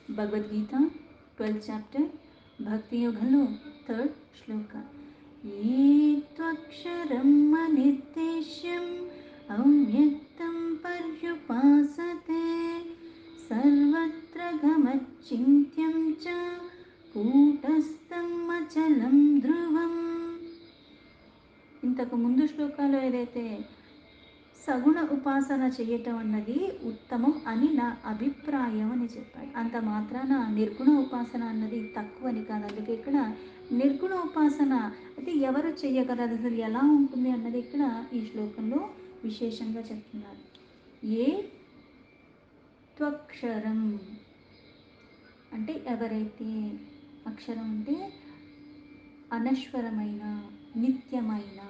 Bhagavad Gita 12th chapter భక్తి యోగంలో 3rd శ్లోక. ఏ త్వక్షరం అనిర్దేశ్యం అవ్యక్తం పర్యుపాసతే సర్వత్ర గమచ్చింత్యం చ కూటస్థం అచలం ధ్రువం. ఇంతకు ముందు శ్లోకాలు ఏదైతే సగుణ ఉపాసన చేయటం అన్నది ఉత్తమం అని నా అభిప్రాయం అని చెప్పాడు. అంత మాత్రాన నిర్గుణ ఉపాసన అన్నది తక్కువ అని కాదు. అందుకే ఇక్కడ నిర్గుణ ఉపాసన అయితే ఎవరు చెయ్యగలరు, అసలు ఎలా ఉంటుంది అన్నది ఇక్కడ ఈ శ్లోకంలో విశేషంగా చెప్తున్నారు. ఏ త్వక్షరం అంటే ఎవరైతే, అక్షరం అంటే అనశ్వరమైన నిత్యమైన,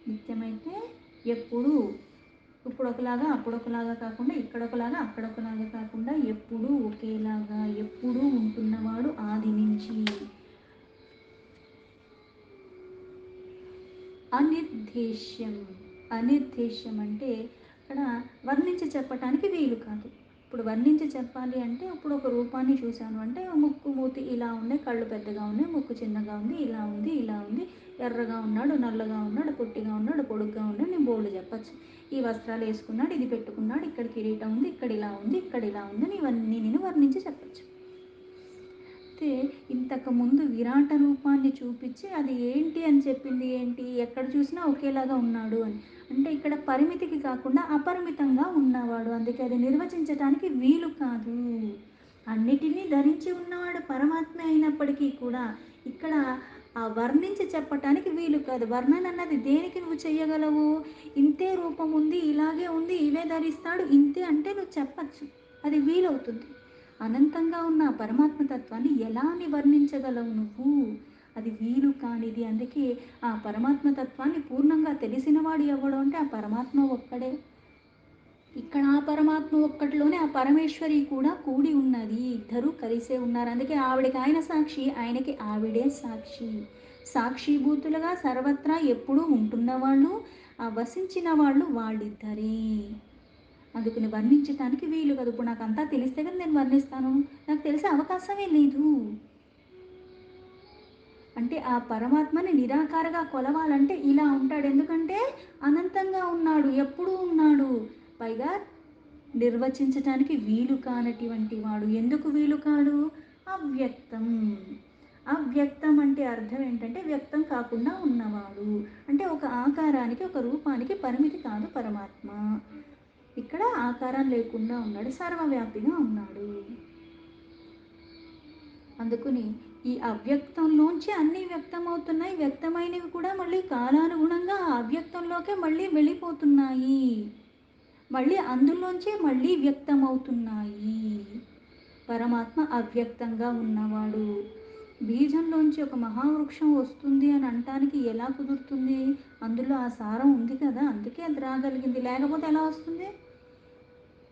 నిత్యమైతే ఎప్పుడు ఇప్పుడు ఒకలాగా అప్పుడు ఒకలాగా కాకుండా ఇక్కడ ఒకలాగా అక్కడ ఒకలాగా కాకుండా ఎప్పుడూ ఒకేలాగా ఎప్పుడూ ఉంటున్నవాడు ఆది నుంచి. అనిర్దేశ్యం, అనిర్దేశ్యం అంటే ఇక్కడ వర్ణించి చెప్పటానికి వీలు కాదు. ఇప్పుడు వర్ణించి చెప్పాలి అంటే ఇప్పుడు ఒక రూపాన్ని చూశాను అంటే ముక్కు మూతి ఇలా ఉన్నాయి, కళ్ళు పెద్దగా ఉన్నాయి, ముక్కు చిన్నగా ఉంది, ఇలా ఉంది, ఇలా ఉంది, ఎర్రగా ఉన్నాడు, నల్లగా ఉన్నాడు, పొట్టిగా ఉన్నాడు, పొడుగ్గా ఉన్నాడు, నేను బోల్డ్ చెప్పచ్చు. ఈ వస్త్రాలు వేసుకున్నాడు, ఇది పెట్టుకున్నాడు, ఇక్కడ కిరీటం ఉంది, ఇక్కడ ఇలా ఉంది, ఇక్కడ ఇలా ఉంది, ఇవన్నీ నేను వర్ణించి చెప్పచ్చు. అయితే ఇంతకుముందు విరాట రూపాన్ని చూపించి అది ఏంటి అని చెప్పింది ఏంటి, ఎక్కడ చూసినా ఒకేలాగా ఉన్నాడు అని. అంటే ఇక్కడ పరిమితికి కాకుండా అపరిమితంగా ఉన్నవాడు, అందుకే అది నిర్వచించడానికి వీలు కాదు. అన్నిటినీ ధరించి ఉన్నవాడు పరమాత్మ అయినప్పటికీ కూడా ఇక్కడ ఆ వర్ణించి చెప్పటానికి వీలు కాదు. వర్ణన అన్నది దేనికి నువ్వు చెయ్యగలవు, ఇంతే రూపం ఉంది, ఇలాగే ఉంది, ఇవే ధరిస్తాడు, ఇంతే అంటే నువ్వు చెప్పచ్చు, అది వీలవుతుంది. అనంతంగా ఉన్న పరమాత్మ తత్వాన్ని ఎలా వర్ణించగలవు నువ్వు, అది వీలు కానిది. అందుకే ఆ పరమాత్మ తత్వాన్ని పూర్ణంగా తెలిసినవాడు ఎవడు అంటే ఆ పరమాత్మ ఒక్కడే. ఇక్కడ ఆ పరమాత్మ ఒక్కటిలోనే ఆ పరమేశ్వరి కూడా కూడి ఉన్నది, ఇద్దరు కలిసే ఉన్నారు. అందుకే ఆవిడకి ఆయన సాక్షి, ఆయనకి ఆవిడే సాక్షి. సాక్షిభూతులుగా సర్వత్రా ఎప్పుడూ ఉంటున్నవాళ్ళు, ఆ వసించిన వాళ్ళు వాళ్ళిద్దరే. అందుకని వర్ణించటానికి వీలు కాదు. ఇప్పుడు నాకు అంతా తెలిస్తే కదా నేను వర్ణిస్తాను, నాకు తెలిసే అవకాశమే లేదు. అంటే ఆ పరమాత్మని నిరాకారగా కొలవాలంటే ఇలా ఉంటాడు, ఎందుకంటే అనంతంగా ఉన్నాడు, ఎప్పుడూ ఉన్నాడు, పైగా నిర్వచించటానికి వీలు కానటువంటి వాడు. ఎందుకు వీలు కాడు, అవ్యక్తం. అవ్యక్తం అంటే అర్థం ఏంటంటే వ్యక్తం కాకుండా ఉన్నవాడు, అంటే ఒక ఆకారానికి ఒక రూపానికి పరిమితి కాదు పరమాత్మ. ఇక్కడ ఆకారం లేకుండా ఉన్నాడు, సర్వవ్యాపిగా ఉన్నాడు. అందుకని ఈ అవ్యక్తంలోంచి అన్నీ వ్యక్తమవుతున్నాయి, వ్యక్తమైనవి కూడా మళ్ళీ కాలానుగుణంగా ఆ అవ్యక్తంలోకే మళ్ళీ వెళ్ళిపోతున్నాయి, మళ్ళీ అందులోంచే మళ్ళీ వ్యక్తమవుతున్నాయి. పరమాత్మ అవ్యక్తంగా ఉన్నవాడు. బీజంలోంచి ఒక మహావృక్షం వస్తుంది అని అనటానికి ఎలా కుదురుతుంది, అందులో ఆ సారం ఉంది కదా, అందుకే అది రాగలిగింది, లేకపోతే ఎలా వస్తుంది.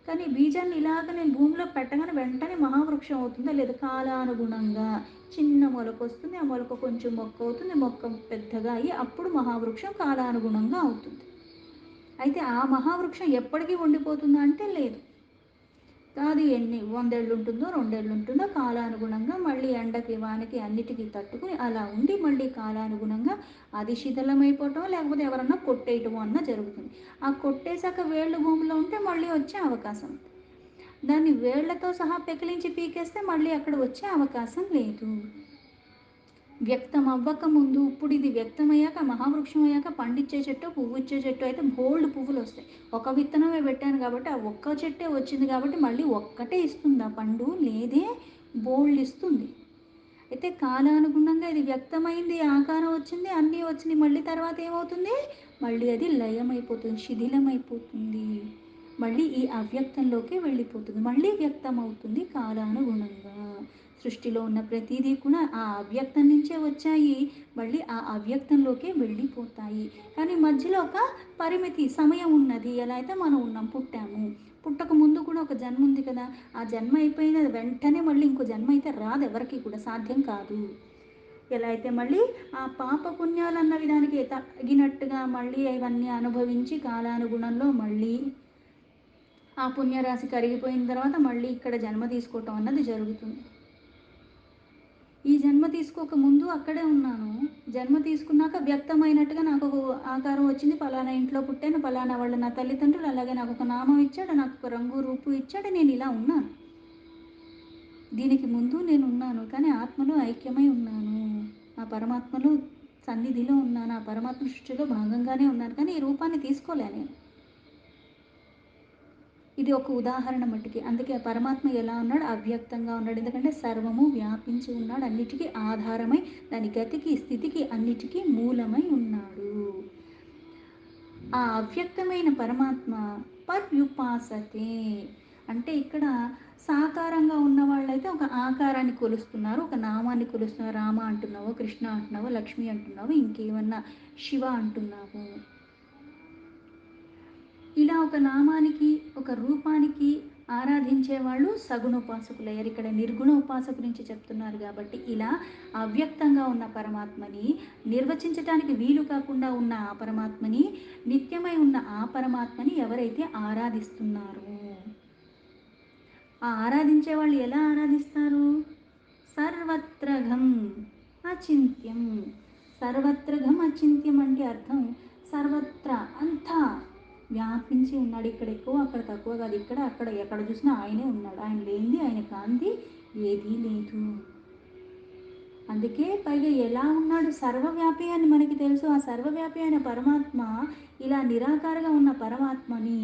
కానీ బీజాన్ని ఇలాగ నేను భూమిలో పెట్టగానే వెంటనే మహావృక్షం అవుతుందా లేదా, కాలానుగుణంగా చిన్న మొలక వస్తుంది, ఆ మొలక కొంచెం మొక్క అవుతుంది, మొక్క పెద్దగా అయ్యి అప్పుడు మహావృక్షం కాలానుగుణంగా అవుతుంది. అయితే ఆ మహావృక్షం ఎప్పటికీ ఉండిపోతుందా అంటే లేదు. అది ఎన్ని 100 ఏళ్ళు ఉంటుందో 2 ఏళ్ళు ఉంటుందో కాలానుగుణంగా మళ్ళీ ఎండకి వానకి అన్నిటికీ తట్టుకుని అలా ఉండి మళ్ళీ కాలానుగుణంగా అది శిథిలమైపోవటం లేకపోతే ఎవరన్నా కొట్టేయటం అన్న జరుగుతుంది. ఆ కొట్టేశాక వేళ్ళు భూమిలో ఉంటే మళ్ళీ వచ్చే అవకాశం, దాన్ని వేళ్లతో సహా పెకిలించి పీకేస్తే మళ్ళీ అక్కడ వచ్చే అవకాశం లేదు. వ్యక్తం అవ్వక ముందు, ఇప్పుడు ఇది వ్యక్తమయ్యాక మహావృక్షం అయ్యాక పండిచ్చే చెట్టు పువ్వు ఇచ్చే చెట్టు అయితే బోల్డ్ పువ్వులు వస్తాయి. ఒక విత్తనమే పెట్టాను కాబట్టి ఆ ఒక్క చెట్టే వచ్చింది కాబట్టి మళ్ళీ ఒక్కటే ఇస్తుంది ఆ పండు, లేదే బోల్డ్ ఇస్తుంది. అయితే కాలానుగుణంగా ఇది వ్యక్తమైంది, ఆకారం వచ్చింది, అన్నీ వచ్చినాయి, మళ్ళీ తర్వాత ఏమవుతుంది, మళ్ళీ అది లయమైపోతుంది, శిథిలమైపోతుంది, మళ్ళీ ఈ అవ్యక్తంలోకి వెళ్ళిపోతుంది, మళ్ళీ వ్యక్తం అవుతుంది కాలానుగుణంగా. సృష్టిలో ఉన్న ప్రతిదీ కూడా ఆ అవ్యక్తం నుంచే వచ్చాయి, మళ్ళీ ఆ అవ్యక్తంలోకి వెళ్ళిపోతాయి. కానీ మధ్యలో ఒక పరిమితి సమయం ఉన్నది. ఎలా అయితే మనం ఉన్నాం, పుట్టాము, పుట్టక ముందు కూడా ఒక జన్మ ఉంది కదా, ఆ జన్మ అయిపోయిన వెంటనే మళ్ళీ ఇంకో జన్మ అయితే రాదు, ఎవరికి కూడా సాధ్యం కాదు. ఎలా అయితే మళ్ళీ ఆ పాప పుణ్యాలు అన్న విధానికి తగినట్టుగా మళ్ళీ ఇవన్నీ అనుభవించి కాలానుగుణంలో మళ్ళీ ఆ పుణ్యరాశి కరిగిపోయిన తర్వాత మళ్ళీ ఇక్కడ జన్మ తీసుకోవటం అన్నది జరుగుతుంది. ఈ జన్మ తీసుకోక ముందు అక్కడే ఉన్నాను. జన్మ తీసుకున్నాక వ్యక్తమైనట్టుగా నాకు ఒక ఆకారం వచ్చింది. పలానా ఇంట్లో పుట్టాను. పలానా వాళ్ళు నా తల్లిదండ్రులు. అలాగే నాకు ఒక నామం ఇచ్చాడు. నాకు ఒక రంగు రూపు ఇచ్చాడు. నేను ఇలా ఉన్నాను. దీనికి ముందు నేను ఉన్నాను. కానీ ఆత్మలో ఐక్యమై ఉన్నాను. ఆ పరమాత్మలో సన్నిధిలో ఉన్నాను. ఆ పరమాత్మ సృష్టిలో భాగంగానే ఉన్నాను. కానీ ఈ రూపాన్ని తీసుకోలే నేను. ఇది ఒక ఉదాహరణ మట్టుకి. అందుకే పరమాత్మ ఎలా ఉన్నాడు? అవ్యక్తంగా ఉన్నాడు. ఎందుకంటే సర్వము వ్యాపించి ఉన్నాడు. అన్నిటికీ ఆధారమై దాని గతికి, స్థితికి అన్నిటికీ మూలమై ఉన్నాడు. ఆ అవ్యక్తమైన పరమాత్మ పర్యుపాసతే అంటే ఇక్కడ సాకారంగా ఉన్న వాళ్ళైతే ఒక ఆకారాన్ని కొలుస్తున్నారు, ఒక నామాన్ని కొలుస్తున్నారు. రామ అంటున్నావు, కృష్ణ అంటున్నావు, లక్ష్మి అంటున్నావు, ఇంకేమన్నా శివ అంటున్నావు. ఇలా ఒక నామానికి, ఒక రూపానికి ఆరాధించే వాళ్ళు సగుణ ఉపాసకులయ్యారు. ఇక్కడ నిర్గుణ ఉపాసక గురించి చెప్తున్నారు కాబట్టి ఇలా అవ్యక్తంగా ఉన్న పరమాత్మని, నిర్వచించటానికి వీలు కాకుండా ఉన్న ఆ పరమాత్మని, నిత్యమై ఉన్న ఆ పరమాత్మని ఎవరైతే ఆరాధిస్తున్నారో, ఆ ఆరాధించే వాళ్ళు ఎలా ఆరాధిస్తారు? సర్వత్రఘం అచింత్యం. సర్వత్రఘం అచింత్యం అంటే అర్థం సర్వత్ర అంతా వ్యాపించి ఉన్నాడు. ఇక్కడ ఎక్కువ అక్కడ తక్కువ కాదు. ఇక్కడ అక్కడ ఎక్కడ చూసినా ఆయనే ఉన్నాడు. ఆయన లేనిది, ఆయన కాంతి ఏదీ లేదు. అందుకే పైగా ఎలా ఉన్నాడు? సర్వవ్యాపి అని మనకి తెలుసు. ఆ సర్వవ్యాపి అయిన పరమాత్మ ఇలా నిరాకారంగా ఉన్న పరమాత్మని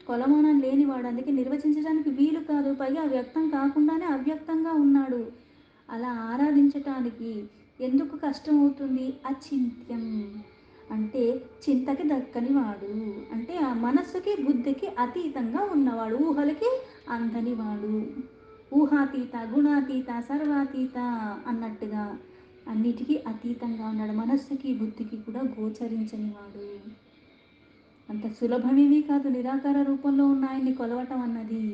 కొలమానం లేనివాడు. అందుకే నిర్వచించడానికి వీలు కాదు. పైగా వ్యక్తం కాకుండానే అవ్యక్తంగా ఉన్నాడు. అలా ఆరాధించటానికి ఎందుకు కష్టం అవుతుంది? అచింత్యం అంటే చింతకి దక్కని వాడు. అంటే ఆ మనస్సుకి బుద్ధికి అతీతంగా ఉన్నవాడు, ఊహలకి అందని వాడు. ఊహాతీత, గుణాతీత, సర్వాతీత అన్నట్టుగా అన్నిటికీ అతీతంగా ఉన్నాడు. మనస్సుకి బుద్ధికి కూడా గోచరించని వాడు. అంత సులభమేమీ కాదు నిరాకార రూపంలో ఉన్న ఆయన్ని కొలవటం అన్నది.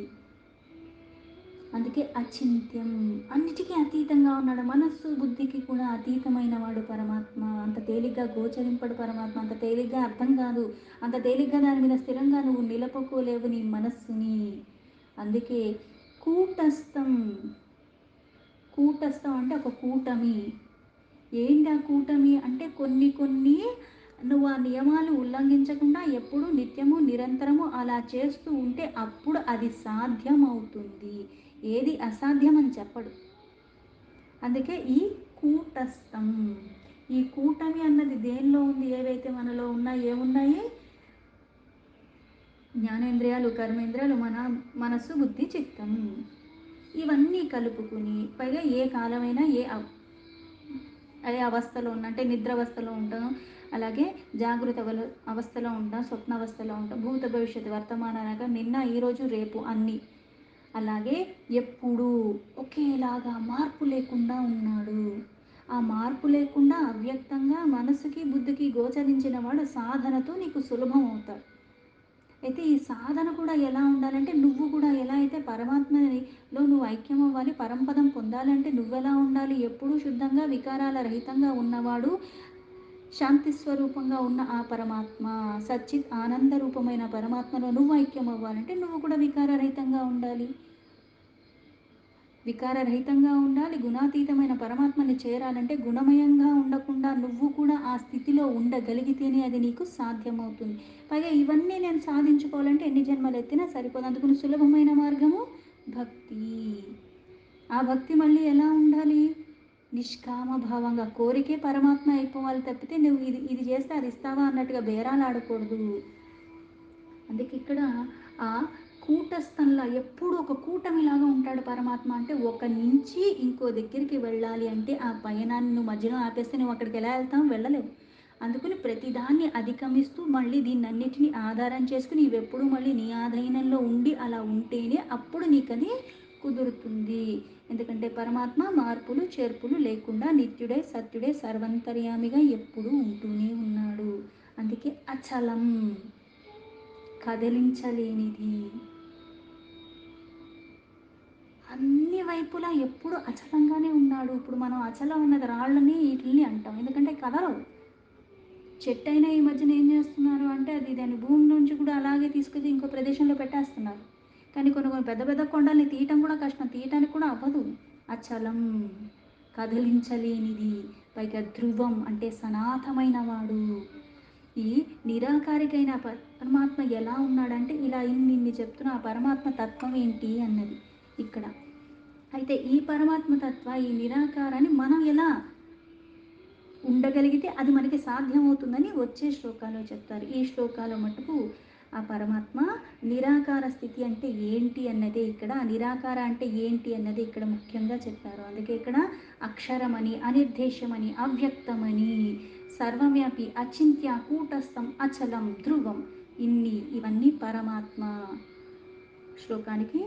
అందుకే అచింత్యం, అన్నిటికీ అతీతంగా ఉన్నాడు. మనస్సు బుద్ధికి కూడా అతీతమైన వాడు పరమాత్మ. అంత తేలిగ్గా గోచరింపడు పరమాత్మ. అంత తేలిగ్గా అర్థం కాదు. అంత తేలిగ్గా దాని మీద స్థిరంగా నువ్వు నిలపకోలేవు నీ మనస్సుని. అందుకే కూటస్థం. కూటస్థం అంటే ఒక కూటమి. ఏంటి ఆ కూటమి అంటే కొన్ని నువ్వు ఆ నియమాలు ఉల్లంఘించకుండా ఎప్పుడు నిత్యము నిరంతరము అలా చేస్తూ ఉంటే అప్పుడు అది సాధ్యం అవుతుంది. ఏది అసాధ్యం అని చెప్పడు. అందుకే ఈ కూటస్థం. ఈ కూటమి అన్నది దేనిలో ఉంది? ఏవైతే మనలో ఉన్నాయి, ఏమున్నాయి? జ్ఞానేంద్రియాలు, కర్మేంద్రియాలు, మనస్సు, బుద్ధి, చిత్తం. ఇవన్నీ కలుపుకుని పైగా ఏ కాలమైనా ఏ అవస్థలో ఉన్నా అంటే నిద్ర అవస్థలో ఉంటాం, అలాగే జాగృత అవస్థలో ఉంటాం, స్వప్న అవస్థలో ఉంటాం, భూత భవిష్యత్తు వర్తమానాలుగా నిన్న ఈరోజు రేపు అన్నీ. అలాగే ఎప్పుడూ ఒకేలాగా మార్పు లేకుండా ఉన్నాడు. ఆ మార్పు లేకుండా అవ్యక్తంగా మనసుకి బుద్ధికి గోచరించిన వాడు సాధనతో నీకు సులభం అవుతాడు. అయితే ఈ సాధన కూడా ఎలా ఉండాలంటే నువ్వు కూడా ఎలా అయితే పరమాత్మలో నువ్వు ఐక్యం అవ్వాలి, పరంపదం పొందాలంటే నువ్వెలా ఉండాలి? ఎప్పుడూ శుద్ధంగా వికారాల రహితంగా ఉన్నవాడు, శాంతి స్వరూపంగా ఉన్న ఆ పరమాత్మ, సచ్చిత్ ఆనంద రూపమైన పరమాత్మలో నువ్వు ఐక్యం అవ్వాలంటే నువ్వు కూడా వికారరహితంగా ఉండాలి. వికారరహితంగా ఉండాలి. గుణాతీతమైన పరమాత్మని చేరాలంటే గుణమయంగా ఉండకుండా నువ్వు కూడా ఆ స్థితిలో ఉండగలిగితేనే అది నీకు సాధ్యమవుతుంది. పైగా ఇవన్నీ నేను సాధించుకోవాలంటే ఎన్ని జన్మలు ఎత్తినా సరిపోదు. అందుకని సులభమైన మార్గము భక్తి. ఆ భక్తి మళ్ళీ ఎలా ఉండాలి? నిష్కామ భావంగా కోరికే పరమాత్మ అయిపోవాలి తప్పితే నువ్వు ఇది చేస్తే అది ఇస్తావా అన్నట్టుగా బేరాలు ఆడకూడదు. అందుకే ఇక్కడ ఆ కూటస్థంలో ఎప్పుడు ఒక కూటమిలాగా ఉంటాడు పరమాత్మ. అంటే ఒక నుంచి ఇంకో దగ్గరికి వెళ్ళాలి అంటే ఆ పయనాన్ని నువ్వు మధ్యలో ఆపేస్తే నువ్వు అక్కడికి ఎలా వెళ్తావు? వెళ్ళలేవు. అందుకని ప్రతిదాన్ని అధిగమిస్తూ మళ్ళీ దీన్నన్నిటినీ ఆధారం చేసుకుని ఇవెప్పుడు మళ్ళీ నీ ఆధీనంలో ఉండి అలా ఉంటేనే అప్పుడు నీకు అది కుదురుతుంది. ఎందుకంటే పరమాత్మ మార్పులు చేర్పులు లేకుండా నిత్యుడే సత్యుడే సర్వంతర్యామిగా ఎప్పుడూ ఉంటూనే ఉన్నాడు. అందుకే అచలం, కదిలించలేనిది, అన్ని వైపులా ఎప్పుడు అచలంగానే ఉన్నాడు. ఇప్పుడు మనం అచలం అన్నది రాళ్ళని వీటిని అంటాం, ఎందుకంటే కదలవు. చెట్టు అయినా ఈ మధ్యన ఏం చేస్తున్నారు అంటే దాని భూమి నుంచి కూడా అలాగే తీసుకొచ్చి ఇంకో ప్రదేశంలో పెట్టేస్తున్నారు. కానీ కొన్ని కొన్ని పెద్ద పెద్ద కొండల్ని తీయటం కూడా కష్టం, తీయటానికి కూడా అవ్వదు. అచలం, కదిలించలేనిది, పైగా ధ్రువం అంటే సనాతమైన వాడు. ఈ నిరాకారికైన పరమాత్మ ఎలా ఉన్నాడంటే ఇలా ఇన్ని చెప్తున్న ఆ పరమాత్మ తత్వం ఏంటి అన్నది ఇక్కడ. అయితే ఈ పరమాత్మ తత్వ ఈ నిరాకారాన్ని మనం ఎలా ఉండగలిగితే అది మనకి సాధ్యమవుతుందని వచ్చే శ్లోకాల్లో చెప్తారు. ఈ శ్లోకాల మటుకు ఆ పరమాత్మ నిరాకార స్థితి అంటే ఏంటి అన్నదే ఇక్కడ, నిరాకార అంటే ఏంటి అన్నది ఇక్కడ ముఖ్యంగా చెప్పారు. అందుకే ఇక్కడ అక్షరమని, అనిర్దేశమని, అవ్యక్తమని, సర్వవ్యాపి, అచింత్య, కూటస్థం, అచలం, ధ్రువం, ఇవన్నీ పరమాత్మ. శ్లోకానికి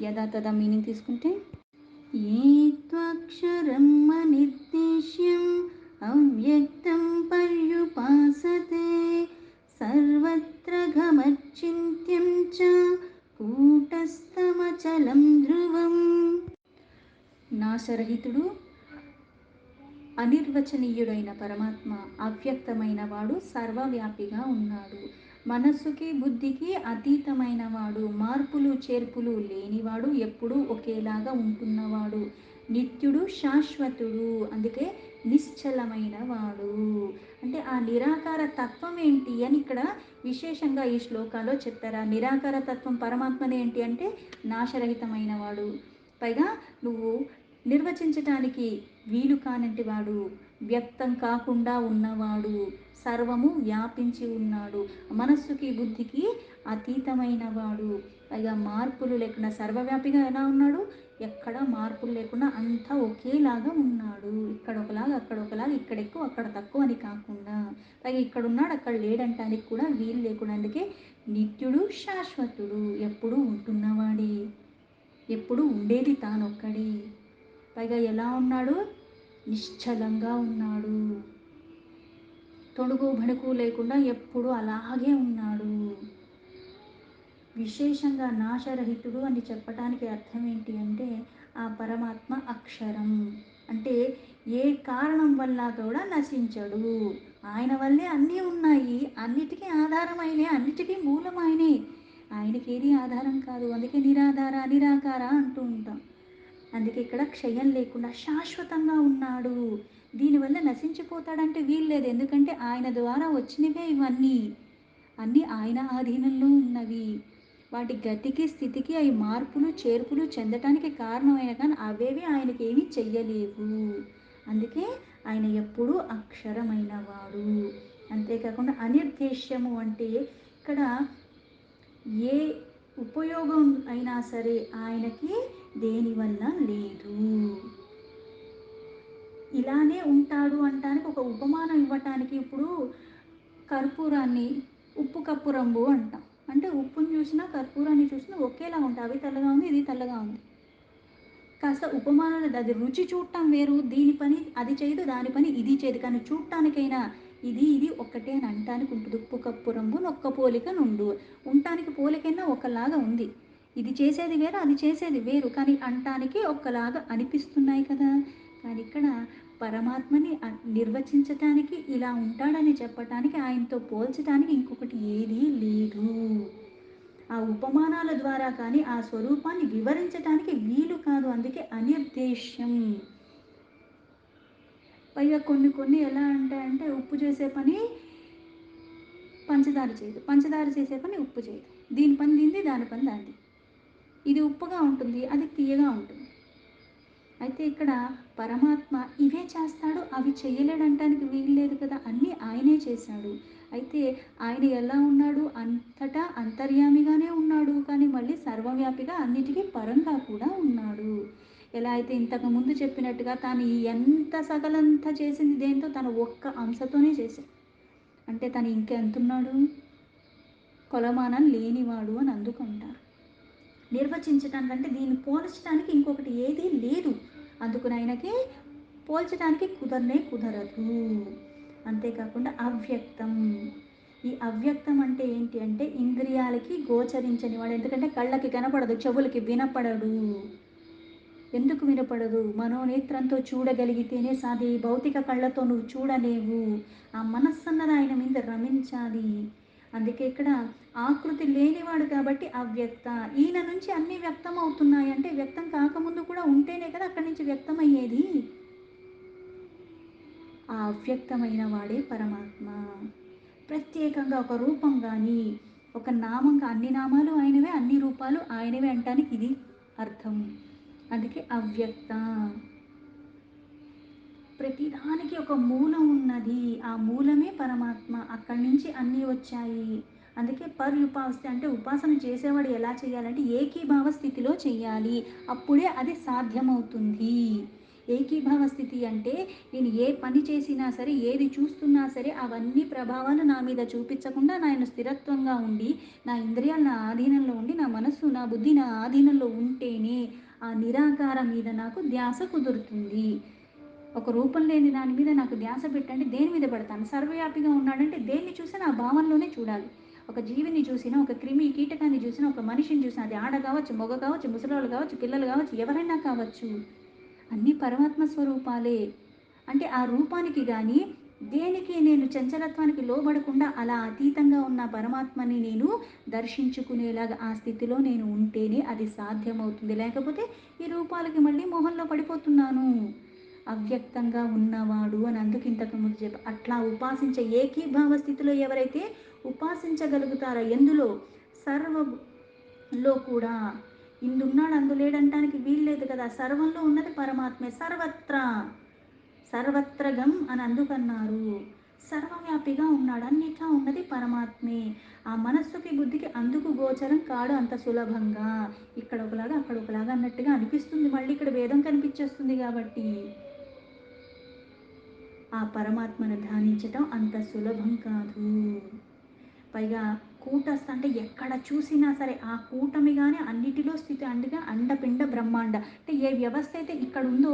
యథాతథ మీనింగ్ తీసుకుంటే, ఏ త్వక్షరం అనిర్దేశ్యం అవ్యక్తం పర్యుపాసతే సర్వత్ర గమచ్చింత్యం చ కూటస్థమచలం ధ్రువం. నాశరహితుడు, అనిర్వచనీయుడైన పరమాత్మ, అవ్యక్తమైన వాడు, సర్వవ్యాపిగా ఉన్నాడు, మనస్సుకి బుద్ధికి అతీతమైన వాడు, మార్పులు చేర్పులు లేనివాడు, ఎప్పుడూ ఒకేలాగా ఉంటున్నవాడు, నిత్యుడు, శాశ్వతుడు, అందుకే నిశ్చలమైన వాడు. అంటే ఆ నిరాకార తత్వం ఏంటి అని ఇక్కడ విశేషంగా ఈ శ్లోకాలో చెప్పారు. ఆ నిరాకార తత్వం పరమాత్మనే ఏంటి అంటే నాశరహితమైన వాడు, పైగా నువ్వు నిర్వచించటానికి వీలు కానంటి వాడు, వ్యక్తం కాకుండా ఉన్నవాడు, సర్వము వ్యాపించి ఉన్నాడు, మనస్సుకి బుద్ధికి అతీతమైన వాడు, పైగా మార్పులు లేకుండా సర్వవ్యాపిగా ఎలా ఉన్నాడు, ఎక్కడ మార్పులు లేకుండా అంతా ఒకేలాగా ఉన్నాడు, ఇక్కడ ఒకలాగా అక్కడ ఒకలాగా, ఇక్కడ ఎక్కువ అక్కడ తక్కువ అని కాకుండా, పైగా ఇక్కడ ఉన్నాడు అక్కడ లేడంటానికి కూడా వీలు లేకుండా, అందుకే నిత్యుడు, శాశ్వతుడు, ఎప్పుడూ ఉంటున్నవాడే, ఎప్పుడు ఉండేది తానొక్కడే, పైగా ఎలా ఉన్నాడు, నిశ్చలంగా ఉన్నాడు, తొడుగు బడుకు లేకుండా ఎప్పుడు అలాగే ఉన్నాడు. విశేషంగా నాశరహితుడు అని చెప్పడానికి అర్థం ఏంటి అంటే ఆ పరమాత్మ అక్షరం అంటే ఏ కారణం వల్ల కూడా నశించడు, ఆయన వల్లే అన్నీ ఉన్నాయి, అన్నిటికీ ఆధారమైనే, అన్నిటికీ మూలమైనే, ఆయనకి ఏది ఆధారం కాదు, అందుకే నిరాధార నిరాకార అంటూ ఉంటాం. అందుకే ఇక్కడ క్షయం లేకుండా శాశ్వతంగా ఉన్నాడు, దీనివల్ల నశించిపోతాడంటే వీల్లేదు, ఎందుకంటే ఆయన ద్వారా వచ్చినవే ఇవన్నీ, అన్నీ ఆయన ఆధీనంలో ఉన్నవి, వాటి గతికి స్థితికి అవి మార్పులు చేర్పులు చెందటానికి కారణమైన కానీ అవేవి ఆయనకి ఏమీ చెయ్యలేవు, అందుకే ఆయన ఎప్పుడూ అక్షరమైన వాడు. అంతేకాకుండా అనిర్దేశ్యము అంటే ఇక్కడ ఏ ఉపయోగం అయినా సరే ఆయనకి దేనివల్ల లేదు, ఇలానే ఉంటాడు అంటానికి ఒక ఉపమానం ఇవ్వటానికి ఇప్పుడు కర్పూరాన్ని ఉప్పు కప్పు రంగు అంటాం, అంటే ఉప్పుని చూసినా కర్పూరాన్ని చూసినా ఒకేలా ఉంటాయి, అవి తెల్లగా ఉంది ఇది తెల్లగా ఉంది, కాస్త ఉపమానాలు అది రుచి చూడటం వేరు, దీని పని అది చేయదు దాని పని ఇది చేయదు, కానీ చూడటానికైనా ఇది ఒక్కటే అని అంటానికి ఉంటుంది. ఉప్పు కప్పు రంగు నొక్క పోలిక నుండు, ఉండటానికి పోలికైనా ఒకలాగా ఉంది, ఇది చేసేది వేరు అది చేసేది వేరు, కానీ అంటానికి ఒక్కలాగా అనిపిస్తున్నాయి కదా. కానీ ఇక్కడ పరమాత్మని నిర్వచించటానికి ఇలా ఉంటాడని చెప్పటానికి ఆయనతో పోల్చడానికి ఇంకొకటి ఏదీ లేదు, ఆ ఉపమానాల ద్వారా కానీ ఆ స్వరూపాన్ని వివరించటానికి వీలు కాదు, అందుకే అనిర్దేశ్యం. పైగా కొన్ని ఎలా అంటే ఉప్పు చేసే పని పంచదార చేయదు, పంచదార చేసే పని ఉప్పు చేయదు, దీని పని దీనిది దాని పని దానిది, ఇది ఉప్పుగా ఉంటుంది అది తీయగా ఉంటుంది. అయితే ఇక్కడ పరమాత్మ ఇవే చేస్తాడు అవి చేయలేడంటానికి వీల్లేదు కదా, అన్నీ ఆయనే చేశాడు. అయితే ఆయన ఎలా ఉన్నాడు, అంతటా అంతర్యామిగానే ఉన్నాడు, కానీ మళ్ళీ సర్వవ్యాపిగా అన్నిటికీ పరంగా కూడా ఉన్నాడు. ఎలా అయితే ఇంతకు ముందు చెప్పినట్టుగా తాను ఎంత సగలంతా చేసింది దేంతో, తన ఒక్క అంశతోనే చేశాడు, అంటే తను ఇంకెంతున్నాడు, కొలమానం లేనివాడు అని అందుకు అంటారు. నిర్వచించటానికంటే దీన్ని పోల్చడానికి ఇంకొకటి ఏదీ లేదు, అందుకుని ఆయనకి పోల్చడానికి కుదరదు. అంతేకాకుండా అవ్యక్తం, ఈ అవ్యక్తం అంటే ఏంటి అంటే ఇంద్రియాలకి గోచరించని వాడు, ఎందుకంటే కళ్ళకి కనపడదు, చెవులకి వినపడడు, ఎందుకు వినపడదు, మనోనేత్రంతో చూడగలిగితేనే భౌతిక కళ్ళతో నువ్వు చూడలేవు, ఆ మనస్సు అన్నది ఆయన మీద రమించాలి, అందుకే ఇక్కడ ఆకృతి లేనివాడు కాబట్టి అవ్యక్త. ఈయన నుంచి అన్నీ వ్యక్తం అవుతున్నాయి అంటే వ్యక్తం కాకముందు కూడా ఉంటేనే కదా అక్కడి నుంచి వ్యక్తమయ్యేది. ఆ అవ్యక్తమైన వాడే పరమాత్మ. ప్రత్యేకంగా ఒక రూపం కానీ ఒక నామంగా అన్ని నామాలు ఆయనవే, అన్ని రూపాలు ఆయనవే అంటానికి ఇది అర్థం. అందుకే అవ్యక్త. ప్రతిదానికి ఒక మూలం ఉన్నది, ఆ మూలమే పరమాత్మ. అక్కడి నుంచి అన్నీ వచ్చాయి. అందుకే పర్యుపాస్తి అంటే ఉపాసన చేసేవాడు ఎలా చేయాలంటే ఏకీభావ స్థితిలో చెయ్యాలి, అప్పుడే అది సాధ్యమవుతుంది. ఏకీభావ స్థితి అంటే నేను ఏ పని చేసినా సరే, ఏది చూస్తున్నా సరే అవన్నీ ప్రభావాలు నా మీద చూపించకుండా నేను స్థిరత్వంగా ఉండి, నా ఇంద్రియాలు నా ఆధీనంలో ఉండి, నా మనస్సు నా బుద్ధి నా ఆధీనంలో ఉంటేనే ఆ నిరాకారం మీద నాకు ధ్యాస కుదురుతుంది. ఒక రూపం లేని దాని మీద నాకు ధ్యాస పెట్టండి, దేని మీద పెడతాను? సర్వవ్యాపిగా ఉన్నాడంటే దేన్ని చూసినా ఆ భావనలోనే చూడాలి. ఒక జీవిని చూసినా, ఒక క్రిమి కీటకాన్ని చూసినా, ఒక మనిషిని చూసినా, అది ఆడ కావచ్చు, మగ కావచ్చు, ముసలోళ్ళు కావచ్చు, పిల్లలు కావచ్చు, ఎవరైనా కావచ్చు, అన్నీ పరమాత్మ స్వరూపాలే. అంటే ఆ రూపానికి కానీ దేనికి నేను చంచలత్వానికి లోబడకుండా అలా అతీతంగా ఉన్న పరమాత్మని నేను దర్శించుకునేలాగా ఆ స్థితిలో నేను ఉంటేనే అది సాధ్యమవుతుంది. లేకపోతే ఈ రూపాలకి మళ్ళీ మోహంలో పడిపోతున్నాను. అవ్యక్తంగా ఉన్నవాడు అని అందుకు ఇంతకు ముందు చెప్ప అట్లా ఉపాసించే ఏకీభావ స్థితిలో ఎవరైతే ఉపాసించగలుగుతారో ఎందులో సర్వలో కూడా ఇందున్నాడు అందులేడంటానికి వీల్లేదు కదా. సర్వంలో ఉన్నది పరమాత్మే. సర్వత్రా సర్వత్రగం అని అందుకన్నారు. సర్వవ్యాపిగా ఉన్నాడు, అన్నిట్లా ఉన్నది పరమాత్మే. ఆ మనస్సుకి బుద్ధికి అందుకు గోచరం కాడు అంత సులభంగా. ఇక్కడ ఒకలాగా అక్కడ ఒకలాగా అన్నట్టుగా అనిపిస్తుంది. మళ్ళీ ఇక్కడ భేదం కనిపించేస్తుంది. కాబట్టి ఆ పరమాత్మను ధ్యానించటం అంత సులభం కాదు. పైగా కూటస్థ అంటే ఎక్కడ చూసినా సరే ఆ కూటమిగానే అన్నిటిలో స్థితి. అందుకే అండపిండ బ్రహ్మాండ అంటే ఏ వ్యవస్థ అయితే ఇక్కడ ఉందో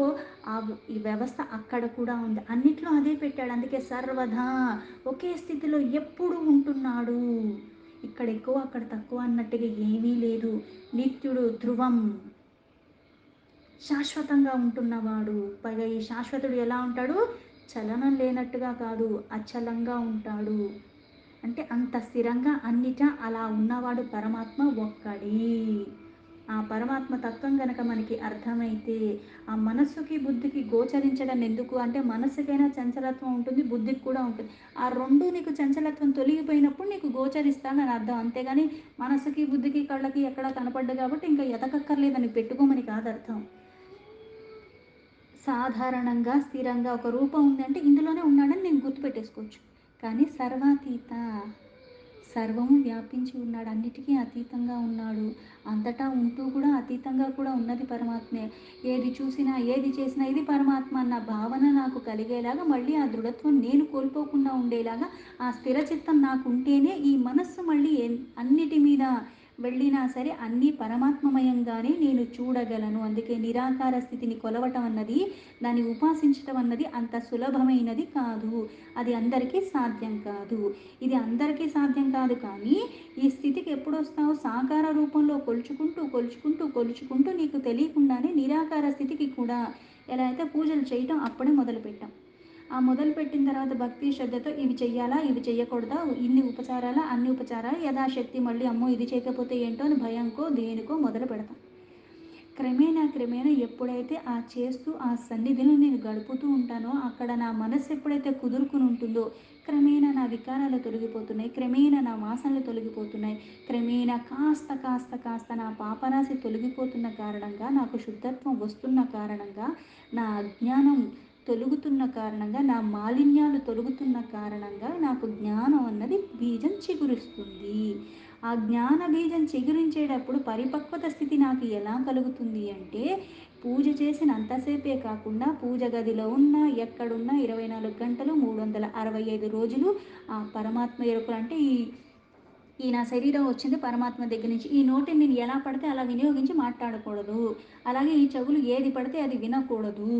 ఆ ఈ వ్యవస్థ అక్కడ కూడా ఉంది, అన్నిట్లో అదే పెట్టాడు. అందుకే సర్వదా ఒకే స్థితిలో ఎప్పుడు ఉంటున్నాడు. ఇక్కడ ఎక్కువ అక్కడ తక్కువ అన్నట్టుగా ఏమీ లేదు. నిత్యుడు, ధ్రువం, శాశ్వతంగా ఉంటున్నవాడు. పైగా ఈ శాశ్వతుడు ఎలా ఉంటాడు? చలనం లేనట్టుగా కాదు, అచలంగా ఉంటాడు. అంటే అంత స్థిరంగా అన్నిటా అలా ఉన్నవాడు పరమాత్మ ఒక్కడే. ఆ పరమాత్మ తత్వం కనుక మనకి అర్థమైతే ఆ మనస్సుకి బుద్ధికి గోచరించడం ఎందుకు అంటే మనస్సుకైనా చంచలత్వం ఉంటుంది, బుద్ధికి కూడా ఉంటుంది. ఆ రెండు నీకు చంచలత్వం తొలగిపోయినప్పుడు నీకు గోచరిస్తానని అర్థం. అంతేగాని మనస్సుకి బుద్ధికి కళ్ళకి ఎక్కడ కనపడ్డు కాబట్టి ఇంకా ఎతకక్కర్లేదని పెట్టుకోమని కాదు అర్థం. సాధారణంగా స్థిరంగా ఒక రూపం ఉందంటే ఇందులోనే ఉన్నాడని నేను గుర్తుపెట్టేసుకోవచ్చు. కానీ సర్వాతీత, సర్వము వ్యాపించి ఉన్నాడు, అన్నిటికీ అతీతంగా ఉన్నాడు. అంతటా ఉంటూ కూడా అతీతంగా కూడా ఉన్నది పరమాత్మే. ఏది చూసినా ఏది చేసినా ఇది పరమాత్మ అన్న భావన నాకు కలిగేలాగా, మళ్ళీ ఆ దృఢత్వం నేను కోల్పోకుండా ఉండేలాగా ఆ స్థిర చిత్తం నాకు ఉంటేనే ఈ మనస్సు మళ్ళీ అన్నిటి మీద వెళ్ళినా సరే అన్నీ పరమాత్మమయంగానే నేను చూడగలను. అందుకే నిరాకార స్థితిని కొలవటం అన్నది, దాన్ని ఉపాసించటం అన్నది అంత సులభమైనది కాదు. అది అందరికీ సాధ్యం కాదు. ఇది అందరికీ సాధ్యం కాదు. కానీ ఈ స్థితికి ఎప్పుడు వస్తావు? సాకార రూపంలో కొలుచుకుంటూ కొలుచుకుంటూ కొలుచుకుంటూ నీకు తెలియకుండానే నిరాకార స్థితికి కూడా ఎలా అయితే పూజలు చేయటం అప్పుడే మొదలుపెట్టాం. ఆ మొదలుపెట్టిన తర్వాత భక్తి శ్రద్ధతో ఇవి చెయ్యాలా, ఇవి చెయ్యకూడదా, ఇన్ని ఉపచారాలా, అన్ని ఉపచారాలు యథాశక్తి, మళ్ళీ అమ్మో ఇది చేయకపోతే ఏంటో అని భయంకో దేనికో మొదలు పెడతాం. క్రమేణా క్రమేణా ఎప్పుడైతే ఆ చేస్తూ ఆ సన్నిధిలో నేను గడుపుతూ ఉంటానో అక్కడ నా మనస్సు ఎప్పుడైతే కుదురుకుని ఉంటుందో క్రమేణా నా వికారాలు తొలగిపోతున్నాయి, క్రమేణా నా వాసనలు తొలగిపోతున్నాయి, క్రమేణా కాస్త కాస్త కాస్త నా పాపరాశి తొలగిపోతున్న కారణంగా, నాకు శుద్ధత్వం వస్తున్న కారణంగా, నా అజ్ఞానం తొలుగుతున్న కారణంగా, నా మాలిన్యాలు తొలుగుతున్న కారణంగా నాకు జ్ఞానం అన్నది బీజం చిగురిస్తుంది. ఆ జ్ఞాన బీజం చిగురించేటప్పుడు పరిపక్వత స్థితి నాకు ఎలా కలుగుతుంది అంటే పూజ చేసినంతసేపే కాకుండా పూజ గదిలో ఉన్న ఎక్కడున్నా 24 గంటలు 365 రోజులు ఆ పరమాత్మ ఎరుకలు అంటే ఈ నా శరీరం వచ్చింది పరమాత్మ దగ్గర నుంచి. ఈ నోటిని నేను ఎలా పడితే అలా వినియోగించి మాట్లాడకూడదు, అలాగే ఈ చెవులు ఏది పడితే అది వినకూడదు.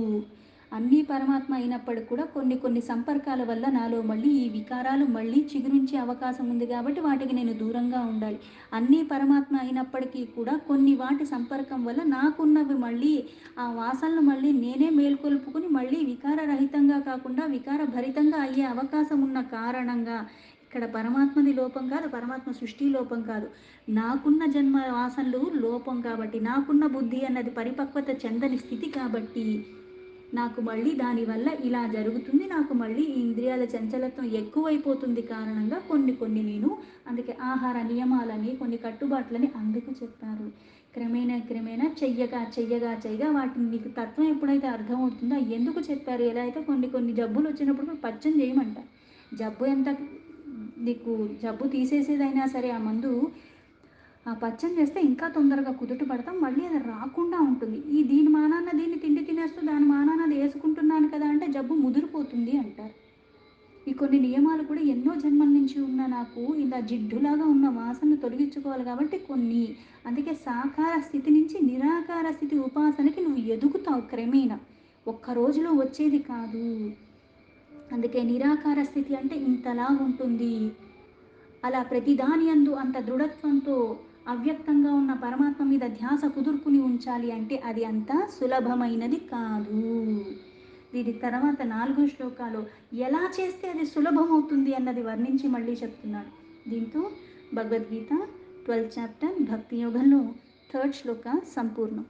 అన్నీ పరమాత్మ అయినప్పటికి కూడా కొన్ని కొన్ని సంపర్కాల వల్ల నాలో మళ్ళీ ఈ వికారాలు మళ్ళీ చిగురించే అవకాశం ఉంది కాబట్టి వాటికి నేను దూరంగా ఉండాలి. అన్నీ పరమాత్మ అయినప్పటికీ కూడా కొన్ని వాటి సంపర్కం వల్ల నాకున్నవి మళ్ళీ ఆ వాసనలు మళ్ళీ నేనే మేల్కొల్పుకుని మళ్ళీ వికారరహితంగా కాకుండా వికారభరితంగా అయ్యే అవకాశం ఉన్న కారణంగా ఇక్కడ పరమాత్మది లోపం కాదు, పరమాత్మ సృష్టి లోపం కాదు. నాకున్న జన్మ వాసనలు లోపం కాబట్టి, నాకున్న బుద్ధి అన్నది పరిపక్వత చెందని స్థితి కాబట్టి, నాకు మళ్ళీ దానివల్ల ఇలా జరుగుతుంది. నాకు మళ్ళీ ఈ ఇంద్రియాల చంచలత్వం ఎక్కువైపోతుంది కారణంగా కొన్ని కొన్ని నేను అందుకే ఆహార నియమాలని, కొన్ని కట్టుబాట్లని అందుకు చెప్పారు. క్రమేణా క్రమేణా చెయ్యగా చెయ్యగా చెయ్యగా వాటిని నీకు తత్వం ఎప్పుడైతే అర్థమవుతుందో ఎందుకు చెప్పారు. ఎలా అయితే కొన్ని కొన్ని జబ్బులు వచ్చినప్పుడు కూడా పచ్చని చేయమంట. జబ్బు ఎంత నీకు జబ్బు తీసేసేదైనా సరే ఆ మందు ఆ పచ్చని చేస్తే ఇంకా తొందరగా కుదుట పడతాం, మళ్ళీ అది రాకుండా ఉంటుంది. దీని మానాన్న దీన్ని తిండి తినేస్తూ దాని మానాన్న అది వేసుకుంటున్నాను కదా అంటే జబ్బు ముదిరిపోతుంది అంటారు. ఈ కొన్ని నియమాలు కూడా ఎన్నో జన్మల నుంచి ఉన్న నాకు ఇలా జిడ్డులాగా ఉన్న వాసనను తొలగించుకోవాలి కాబట్టి కొన్ని. అందుకే సాకార స్థితి నుంచి నిరాకార స్థితి ఉపాసనకి నువ్వు ఎదుగుతావు క్రమేణా, ఒక్క రోజులో వచ్చేది కాదు. అందుకే నిరాకార స్థితి అంటే ఇంతలా ఉంటుంది. అలా ప్రతిదాని యందు అంత దృఢత్వంతో అవ్యక్తంగా ఉన్న పరమాత్మ మీద ధ్యాస కుదుర్చుకుని ఉంచాలి అంటే అది అంత సులభమైనది కాదు. దీని తర్వాత 4 శ్లోకాలు ఎలా చేస్తే అది సులభమవుతుంది అన్నది వర్ణించి మళ్ళీ చెప్తున్నాడు. దీంతో భగవద్గీత 12th చాప్టర్ భక్తి యోగంలో 3rd శ్లోక సంపూర్ణం.